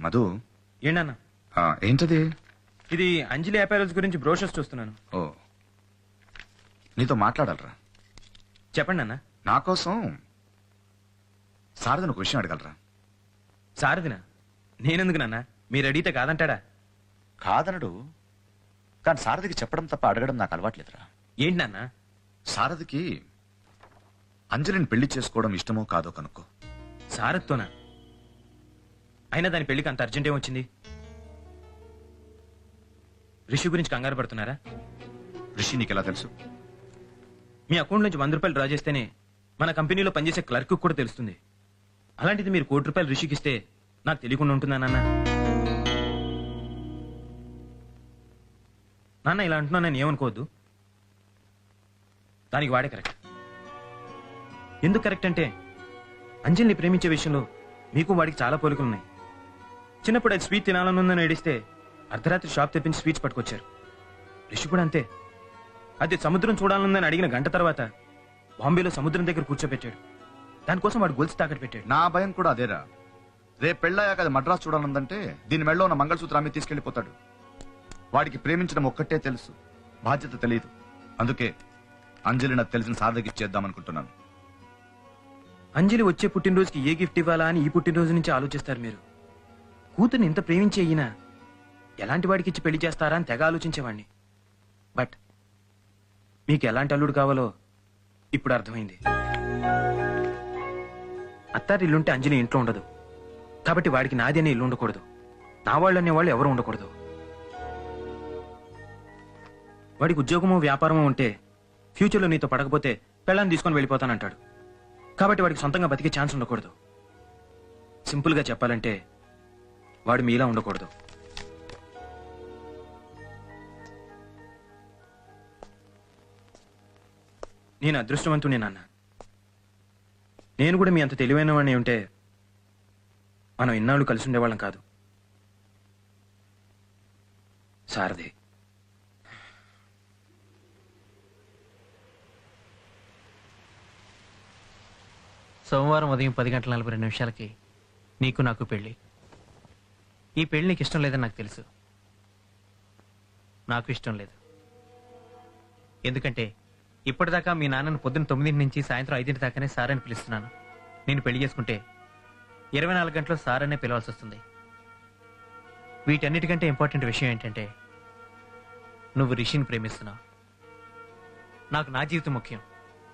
మధు ఏంటన్నా? ఏంటది? ఇది అంజలి అపారల్స్ గురించి బ్రోషర్స్ చూస్తున్నాను. ఓ, నీతో మాట్లాడాలరా. చెప్పండి అన్న. నా కోసం శారదను ఒక విషయం అడగలరా? సారదినా? నేనెందుకు నాన్న? మీరు అడిగితే కాదంటాడా? కాదనడు, కానీ శారదకి చెప్పడం తప్ప అడగడం నాకు అలవాట్లేదురా. ఏంటి నాన్న? శారదకి అంజలిని పెళ్లి చేసుకోవడం ఇష్టమో కాదో కనుక్కో. సారత్తోనా? అయినా దాని పెళ్లికి అంత అర్జెంట్ ఏమొచ్చింది? రిషి గురించి కంగారు పడుతున్నారా? రిషి నీకెలా తెలుసు? మీ అకౌంట్ నుంచి 100 రూపాయలు డ్రా చేస్తేనే మన కంపెనీలో పనిచేసే క్లర్క్ కూడా తెలుస్తుంది. అలాంటిది మీరు 1 కోటి రూపాయలు రిషికి ఇస్తే నాకు తెలియకుండా ఉంటుందా నాన్న? నాన్న ఇలా అంటున్నా నేను ఏమనుకోవద్దు. దానికి వాడే కరెక్ట్. ఎందుకు కరెక్ట్ అంటే అంజలిని ప్రేమించే విషయంలో మీకు వాడికి చాలా పోలికలున్నాయి. చిన్నప్పుడు అది స్వీట్ తినాలనుందని ఏడిస్తే అర్ధరాత్రి షాప్ తెప్పించి స్వీట్స్ పట్టుకొచ్చారు. రిషి కూడా అంతే. అది సముద్రం చూడాలనుందని అడిగిన గంట తర్వాత బాంబేలో సముద్రం దగ్గర కూర్చోబెట్టాడు. దానికోసం వాడు గొలుసు తాకట్టు పెట్టాడు. నా భయం కూడా అదేరా. రేపు పెళ్ళాక అది మద్రాసు చూడాలందంటే దీని మెళ్ళలో ఉన్న మంగళసూత్రం అమ్మి తీసుకెళ్లిపోతాడు. వాడికి ప్రేమించడం ఒక్కటే తెలుసు, బాధ్యత తెలియదు. అందుకే అంజలి నాకు తెలిసిన సాధకి ఇచ్చేద్దామనుకుంటున్నాను. అంజలి వచ్చే పుట్టినరోజుకి ఏ గిఫ్ట్ ఇవ్వాలా అని ఈ పుట్టినరోజు నుంచి ఆలోచిస్తారు మీరు. కూతుర్ని ఇంత ప్రేమించి అయినా ఎలాంటి వాడికి ఇచ్చి పెళ్లి చేస్తారా అని తెగ ఆలోచించేవాడిని. బట్ మీకు ఎలాంటి అల్లుడు కావాలో ఇప్పుడు అర్థమైంది. అత్తారి ఇల్లుంటే అంజలి ఇంట్లో ఉండదు. కాబట్టి వాడికి నాది అనే ఇల్లు ఉండకూడదు, నా వాళ్ళు అనేవాళ్ళు ఎవరు ఉండకూడదు. వాడికి ఉద్యోగమో వ్యాపారమో ఉంటే ఫ్యూచర్లో నీతో పడకపోతే పెళ్ళాన్ని తీసుకొని వెళ్ళిపోతానంటాడు. కాబట్టి వాడికి సొంతంగా బతికే ఛాన్స్ ఉండకూడదు. సింపుల్గా చెప్పాలంటే వాడు మీలా ఉండకూడదు. నేను అదృష్టవంతుడే నాన్న. నేను కూడా మీ అంత తెలివైన వాడిని ఉంటే మనం ఇన్నాళ్ళు కలిసి ఉండేవాళ్ళం కాదు. సారథి, సోమవారం ఉదయం 10:42 నీకు నాకు పెళ్లి. ఈ పెళ్లి నీకు ఇష్టం లేదని నాకు తెలుసు. నాకు ఇష్టం లేదు. ఎందుకంటే ఇప్పటిదాకా మీ నాన్నను పొద్దున్న 9 నుంచి సాయంత్రం 5 దాకానే సార్ అని పిలుస్తున్నాను. నేను పెళ్లి చేసుకుంటే 24 గంటలు సార్ అనే పిలవాల్సి వస్తుంది. వీటన్నిటికంటే ఇంపార్టెంట్ విషయం ఏంటంటే నువ్వు రిషిని ప్రేమిస్తున్నావు. నాకు నా జీవితం ముఖ్యం.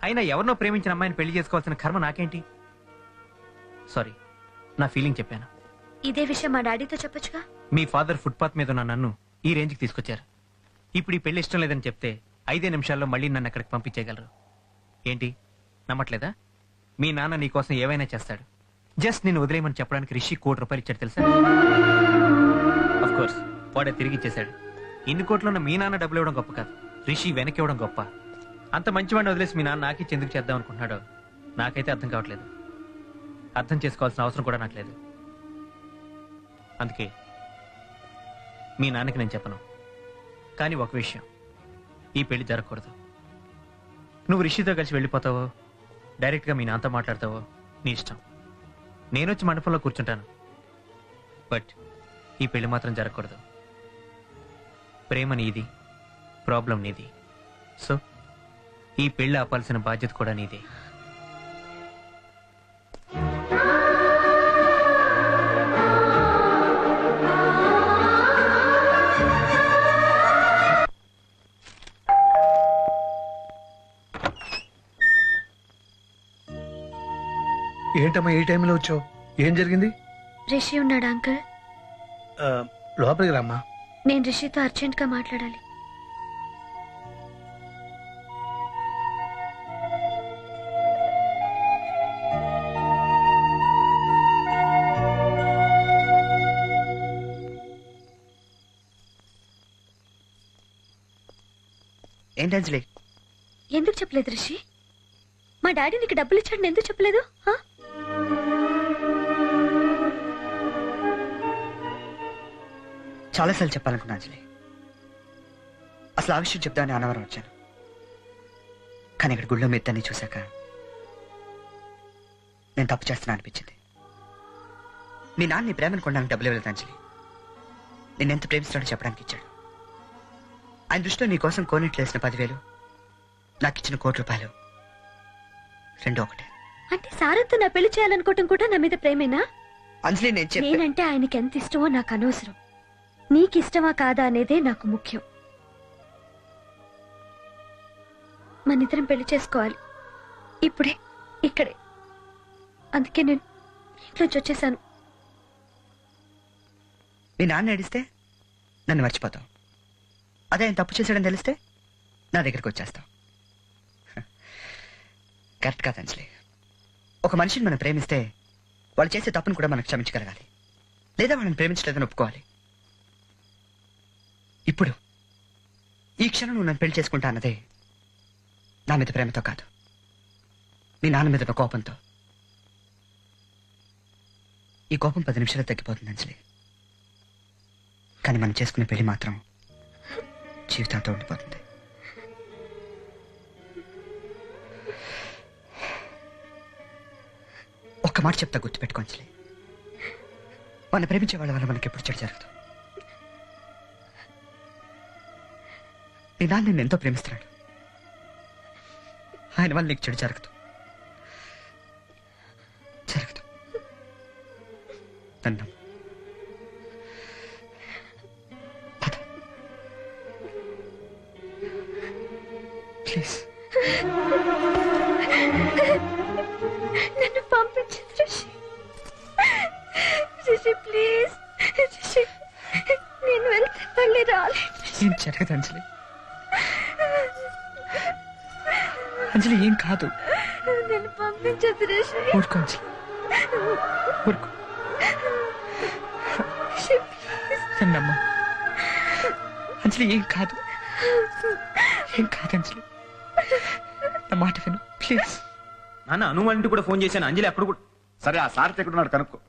అయినా ఎవరినో ప్రేమించిన అమ్మాయిని పెళ్లి చేసుకోవాల్సిన కర్మ నాకేంటి? సారీ, నా ఫీలింగ్ చెప్పాను. ఇదే విషయం మా డాడీతో చెప్పొచ్చుగా. మీ ఫాదర్ ఫుట్పాత్ మీద ఉన్న నన్ను ఈ రేంజ్కి తీసుకొచ్చారు. ఇప్పుడు ఈ పెళ్లి ఇష్టం లేదని చెప్తే 5 నిమిషాల్లో మళ్ళీ నన్ను అక్కడికి పంపించేయగలరు. ఏంటి, నమ్మట్లేదా? మీ నాన్న నీ కోసం ఏవైనా చేస్తాడు. జస్ట్ నేను వదిలేయమని చెప్పడానికి రిషి 1 కోటి రూపాయలు ఇచ్చాడు తెలుసా? అఫ్ కోర్స్ వాడే తిరిగి ఇచ్చేశాడు. ఇన్ని కోట్లున్న మీ నాన్న డబ్బులు ఇవ్వడం గొప్ప కాదు, రిషి వెనక్కి ఇవ్వడం గొప్ప. అంత మంచివాడిని వదిలేసి మీ నాన్న నాకిచ్చి ఎందుకు చేద్దాం అనుకుంటున్నాడో నాకైతే అర్థం కావట్లేదు. అర్థం చేసుకోవాల్సిన అవసరం కూడా నాకు లేదు. అందుకే మీ నాన్నకి నేను చెప్పను. కానీ ఒక విషయం, ఈ పెళ్లి జరగకూడదు. నువ్వు రిషితో కలిసి వెళ్ళిపోతావో డైరెక్ట్గా మీ నాన్నతో మాట్లాడతావో నీ ఇష్టం. నేనొచ్చి మండపంలో కూర్చుంటాను. బట్ ఈ పెళ్లి మాత్రం జరగకూడదు. ప్రేమ నీది, ప్రాబ్లం నీది. సో ఈ పెళ్లి ఆపాల్సిన బాధ్యత కూడా నీదే. ఏంటమ్మా ఈ టైంలో వచ్చావు? ఏం జరిగింది? రిషి ఉన్నాడా అంకుల్? లోపలికి రామ్మా. నేను రిషితో అర్జెంట్ గా మాట్లాడాలి. ఏంటి అంజలి? ఎందుకు చెప్పలేదు రిషి? మా డాడీ నీకు డబ్బులు ఇచ్చాడని ఎందుకు చెప్పలేదు? చాలాసార్లు చెప్పాలనుకున్నా అంజలి. అసలు ఆ విషయం చెప్దామని అన్నవరం వచ్చాను. కానీ ఇక్కడ గుళ్ళో మీ చూశాక నేను తప్పు చేస్తున్నా అనిపించింది. మీ నాన్న నీ ప్రేమను కొనడానికి డబ్బులు ఇవ్వలేదు అంజలి. నేనెంత ప్రేమిస్తాడో చెప్పడానికి ఇచ్చాడు. ఆయన దృష్టిలో నీ కోసం కోనేట్లు వేసిన 10,000 నాకు ఇచ్చిన ₹1,00,00,000 రెండు ఒకటే. అంటే సారంతో నా పెళ్లి చేయాలనుకోవటం కూడా నా మీద ప్రేమేనా? అంజలి నేను నేనంటే ఆయనకి ఎంత ఇష్టమో నాకు అనవసరం. నీకు ఇష్టమా కాదా అనేదే నాకు ముఖ్యం. మనిద్దరం పెళ్లి చేసుకోవాలి, ఇప్పుడే, ఇక్కడే. అందుకే నేను ఇంట్లోంచి వచ్చేసాను. మీ నాన్న ఏడిస్తే నన్ను మర్చిపోతావు. అదే ఆయన తప్పు చేశాడని తెలిస్తే నా దగ్గరికి వచ్చేస్తావు. కరెక్ట్ కాదు అంజలి. ఒక మనిషిని మనం ప్రేమిస్తే వాళ్ళు చేసే తప్పును కూడా మనకు క్షమించగలగాలి, లేదా వాళ్ళని ప్రేమించలేదని ఒప్పుకోవాలి. ఇప్పుడు ఈ క్షణం నువ్వు నన్ను పెళ్లి చేసుకుంటా అన్నదే నా మీద ప్రేమతో కాదు, మీ నాన్న మీద ఉన్న కోపంతో. ఈ కోపం 10 నిమిషాలు తగ్గిపోతుంది అంజలి. కానీ మనం చేసుకునే పెళ్లి మాత్రం జీవితాంతో ఉండిపోతుంది. ఒక్క మాట చెప్తా, గుర్తుపెట్టుకో అంజలి. మన ప్రేమించే వాళ్ళ వల్ల మనకి ఎప్పుడు చెడు జరగదు. నీ నాన్న నిన్ను ఎంతో ప్రేమిస్తున్నాడు. ఆయన వల్ల నీకు చెడు జరగదు. నన్ను ప్లీజ్. నన్ను పంపించదు రిషి. రిషి ప్లీజ్. రిషి నేను వెళ్తే మళ్ళీ రాలేదు. ఏం జరగదు అంజలి. అంజలి ఏం కాదు. నన్ను పంపించదు రిషి. ఊరుకో అంజలి, ఊరుకో. రిషి ప్లీజ్. నన్నమ్మా అంజలి, ఏం కాదు, ఏం కాదు అంజలి. నా మాట విను ప్లీజ్. నాన్న అను వాళ్ళ ఇంటికి కూడా ఫోన్ చేశాను. అంజలి అప్పుడు కూడా. సరే, ఆ సారథి ఎక్కడున్నాడు కనుక్కో.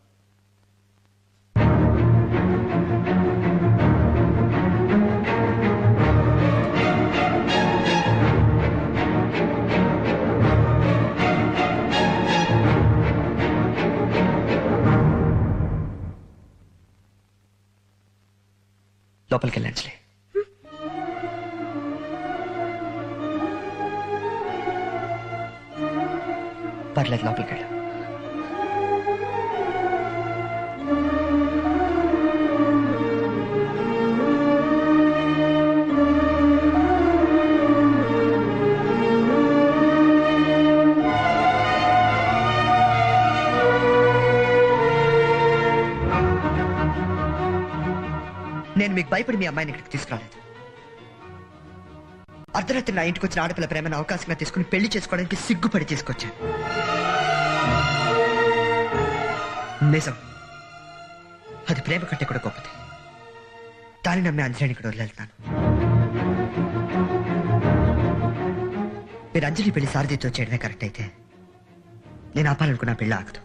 లోపలికి వెళ్ళి అంజలి. పర్లేదు, లోపలికి వెళ్ళు. నేను మీకు భయపడి మీ అమ్మాయిని ఇక్కడికి తీసుకురాలేదు. అర్ధరాత్రి నా ఇంటికి వచ్చిన ఆడపిల్ల ప్రేమను అవకాశంగా తీసుకుని పెళ్లి చేసుకోవడానికి సిగ్గుపడి తీసుకొచ్చాను. నిజం, అది ప్రేమ కంటే కూడా గొప్పది. దాన్ని నమ్మి అంజలిని ఇక్కడ వదిలేళ్తాను. మీరు అంజలి పెళ్లి సారథితో చేయడమే కరెక్ట్ అయితే నేను ఆపాలనుకున్న పెళ్లి ఆగదు.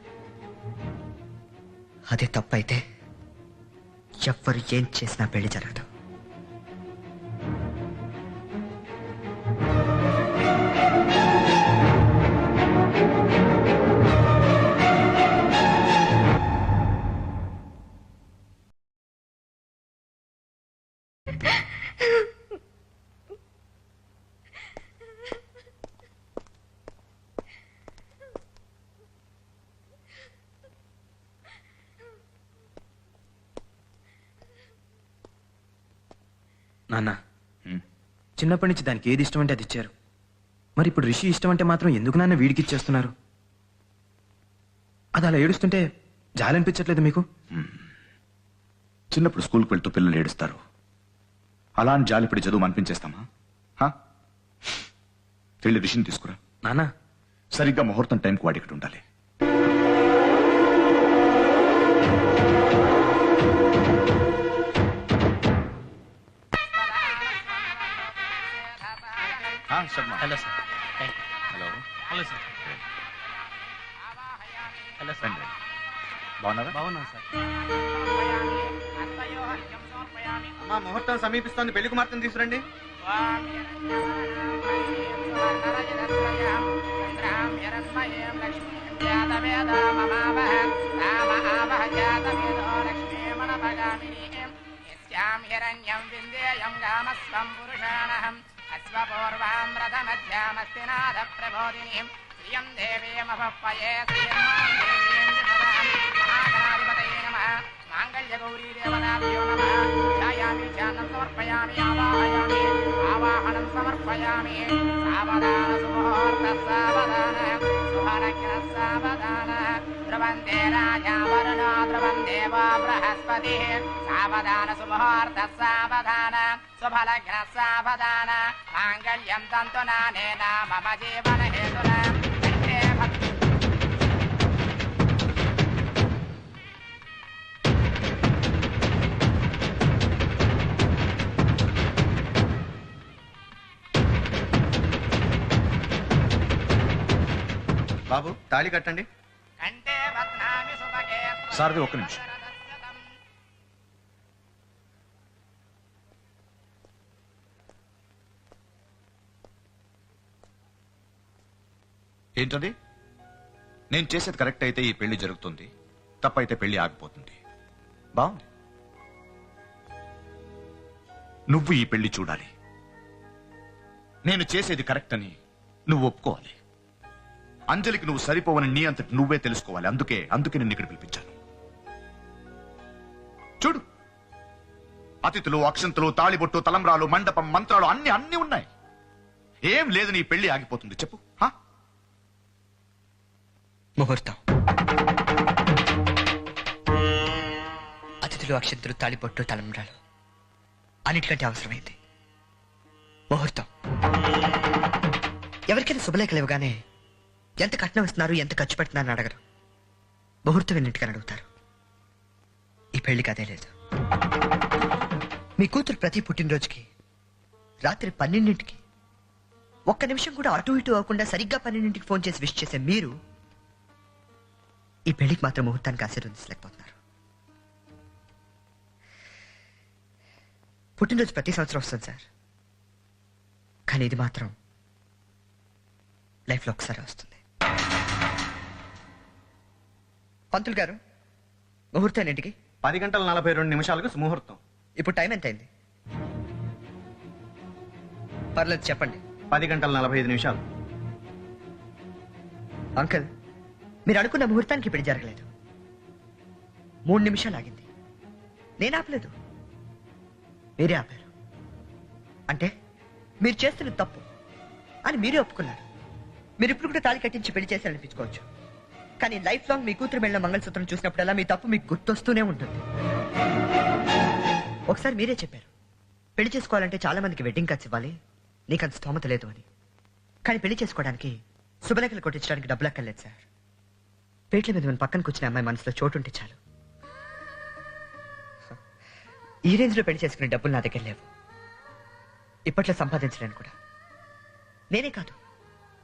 అదే తప్పు అయితే ఎవ్వరు ఏం చేసినా పెళ్లి జరగదు. నాన్న, చిన్నప్పటి నుంచి దానికి ఏది ఇష్టం అంటే అది ఇచ్చారు. మరి ఇప్పుడు రిషి ఇష్టం అంటే మాత్రం ఎందుకు నాన్న వీడికి ఇచ్చేస్తున్నారు? అది అలా ఏడుస్తుంటే జాలనిపించట్లేదు మీకు? చిన్నప్పుడు స్కూల్కి వెళ్తూ పిల్లలు ఏడుస్తారు. అలా అని జాలిపడి చదువు అనిపించేస్తామా? వెళ్ళి రిషిని తీసుకురా. నాన్న, సరిగ్గా ముహూర్తం టైంకి వాడి ఇక్కడ ఉండాలి. Sharma. Hello sir. Hello. Hello sir. Hello sir. రండి. బాగున్నారా? బాగున్నాం సార్. అమ్మా, ముహూర్తం సమీపిస్తోంది. పెళ్లి కుమార్తెను తీసుకురండి. చంద్రాం హిరణ్యం విందేయం గామస్వం పురుషాణహం అశ్వపూర్వాం రథమధ్యామస్తినాథ ప్రబోధినీం శ్రియం దేవీమపప్పయే శ్రీర్మాం దేవీం దిశరాం మహాగణాధిపతయే నమః మాంగళ్యగౌరీ దేవతాభ్యో నమః ఛాయామి ఛాన్నం సమర్పయామి ఆవాహయామి ఆవాహనం సమర్పయామి సావధాన సుముహూర్త సావధాన సుభలగ్న సావధాన ధ్రువందే రాజా వరుణో ధ్రువం దేవో బృహస్పతి సావధాన సుముహూర్త సావధాన సుభలగ్న సావధాన మాంగళ్యం తంతునానేన మమ జీవన హేతునా కంఠే భక్తి బాబు తాళి కట్టండి. కంఠే బధ్నామి సుభగే సారథి ఒక్క నిమిషం. ఏంటది? నేను చేసేది కరెక్ట్ అయితే ఈ పెళ్లి జరుగుతుంది, తప్పైతే పెళ్లి ఆగిపోతుంది. బాగుంది. నువ్వు ఈ పెళ్లి చూడాలి. నేను చేసేది కరెక్ట్ అని నువ్వు ఒప్పుకోవాలి. అంజలికి నువ్వు సరిపోవని నీ అంతటి నువ్వే తెలుసుకోవాలి. అందుకే నిన్ను ఇక్కడ పిలిపించాను. చూడు, అతిథులు, అక్షంతులు, తాళిబొట్టు, తలంబ్రాలు, మండపం, మంత్రాలు అన్ని ఉన్నాయి. ఏం లేదు, నీ పెళ్లి ఆగిపోతుంది. చెప్పు. ముహూర్తం. అతిథులు, అక్షంతులు, తాళిబొట్టు, తలంబ్రాలు అన్నిటికంటే అవసరమైంది ముహూర్తం. ఎవరికైనా శుభలేఖలు ఇవ్వగానే ఎంత కట్నం ఇస్తున్నారు, ఎంత ఖర్చు పెడుతున్నారని అడగరు. ముహూర్తం ఎన్నింటికని అడుగుతారు. ఈ పెళ్లికి అదే లేదు. మీ కూతురు ప్రతి పుట్టినరోజుకి రాత్రి 12ంటికి ఒక్క నిమిషం కూడా అటు ఇటు అవ్వకుండా సరిగ్గా 12ంటికి ఫోన్ చేసి విష్ చేసే మీరు ఈ పెళ్లికి మాత్రం ముహూర్తానికి ఆశీర్వదించలేకపోతున్నారు. పుట్టినరోజు ప్రతి సంవత్సరం వస్తుంది సార్, కానీ ఇది మాత్రం లైఫ్లో ఒకసారి వస్తుంది. పంతులు గారు, ముహూర్తం ఎన్నింటికి? 10:42 ముహూర్తం. ఇప్పుడు టైం ఎంత అయింది? పర్లేదు చెప్పండి. 10:45. అంకుల్, మీరు అనుకున్న ముహూర్తానికి పెళ్లి జరగలేదు. 3 నిమిషాలు ఆగింది. నేను ఆపలేదు, మీరే ఆపారు. అంటే మీరు చేస్తున్న తప్పు అని మీరే ఒప్పుకున్నారు. మీరు ఇప్పుడు కూడా తాళి కట్టించి పెళ్లి చేసి అనిపించుకోవచ్చు, కానీ లైఫ్ లాంగ్ మీ కూతురు మెళ్ళ మంగళసూత్రం చూసినప్పుడల్లా మీ తప్పు మీకు గుర్తొస్తూనే ఉంటుంది. ఒకసారి మీరే చెప్పారు, పెళ్లి చేసుకోవాలంటే చాలా మందికి వెడ్డింగ్ కార్డ్స్ ఇవ్వాలి, నీకు అంత స్తోమత లేదు అని. కానీ పెళ్లి చేసుకోవడానికి శుభలేఖలు కొట్టించడానికి డబ్బులు అక్కర్లేదు సార్. పేట్ల మీద మన పక్కన కూర్చున్న అమ్మాయి మనసులో చోటు ఉంటే చాలు. ఈ రేంజ్ లో పెళ్లి చేసుకునే డబ్బులు నా దగ్గర లేవు, ఇప్పట్లో సంపాదించలేను కూడా. నేనే కాదు,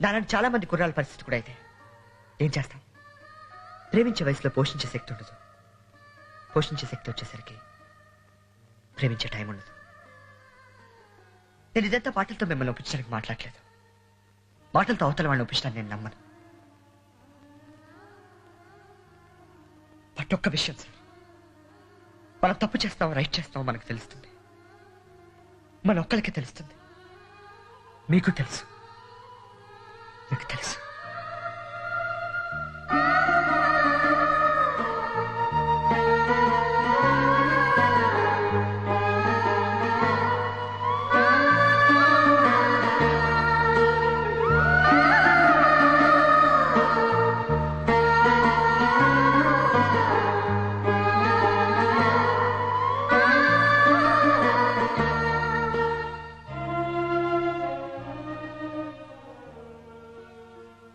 నాలాంటి చాలా మంది కుర్రాల పరిస్థితి కూడా అయితే ఏం చేస్తాం? ప్రేమించే వయసులో పోషించే శక్తి ఉండదు, పోషించే శక్తి వచ్చేసరికి ప్రేమించే టైం ఉండదు. నేను ఇదంతా మాటలతో మిమ్మల్ని ఒప్పించడానికి మాట్లాడలేదు. మాటలతో అవతల వాళ్ళని ఒప్పించడానికి నేను నమ్మను. బట్ ఒక్క విషయం సార్, మనం తప్పు చేస్తాం, రైట్ చేస్తాం మనకు తెలుస్తుంది. మన ఒక్కరికి తెలుస్తుంది. మీకు తెలుసు, మీకు తెలుసు.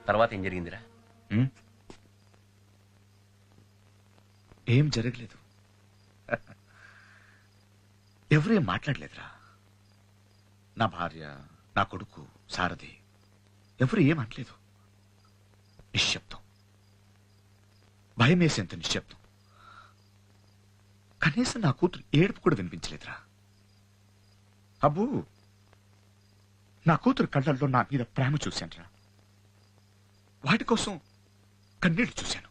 తర్వాత ఏం జరిగిందిరా? ఏం జరగలేదు. ఎవరు ఏం మాట్లాడలేదురా. నా భార్య, నా కొడుకు, సారథి ఎవరు ఏం అనలేదు. నిశ్శబ్దం, భయం వేసేంత నిశ్శబ్దం. కనీసం నా కూతురు ఏడుపు కూడా వినిపించలేదురా. అబ్బు, నా కూతురు కళ్ళల్లో నా మీద ప్రేమ చూశానురా. వాటి కోసం కన్నీళ్ళు చూశాను.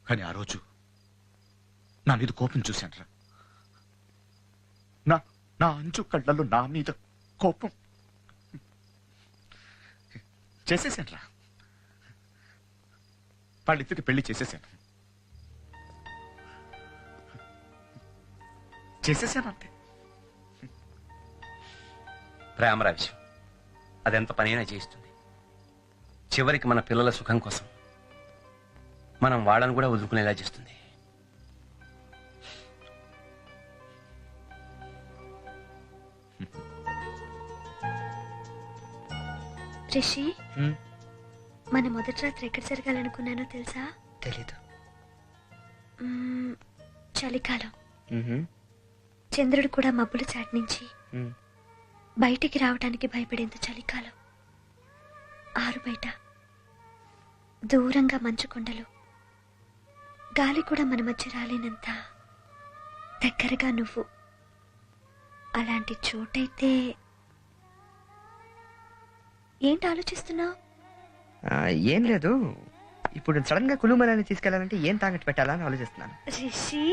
కానీ ఆ రోజు నా మీద కోపం చూశాను రా. నా అంచు కళ్ళల్లో నా మీద కోపం చేసేసాను రా. వాళ్ళిద్దరికి పెళ్లి చేసేసాను అంతే. ప్రేమరా విషయం అదెంత పనైనా చేయిస్తుంది. చివరికి మన పిల్లల సుఖం కోసం మనం వాళ్ళని కూడా వదులుకునేలా చేస్తుంది. రిషి, మన మొదటి రాత్రి ఎక్కడ జరగాలనుకున్నానో తెలుసా? తెలీదు. చలికాలం. చంద్రుడు కూడా మబ్బుల చాటు నుంచి బయటికి రావడానికి భయపడేంత చలికాలం. ఆరు బయట దూరంగా మంచు కొండలు, గాలి కూడా మన మధ్య రాలేనంత దగ్గరగా నువ్వు. అలాంటి చోటైతే. ఏంటి ఆలోచిస్తున్నావు? ఏం లేదు, ఇప్పుడు సడన్ గా కులు మనాలి తీసుకెళ్లాలంటే ఏం తాగట్టు పెట్టాలా అని ఆలోచిస్తున్నాను. రిషి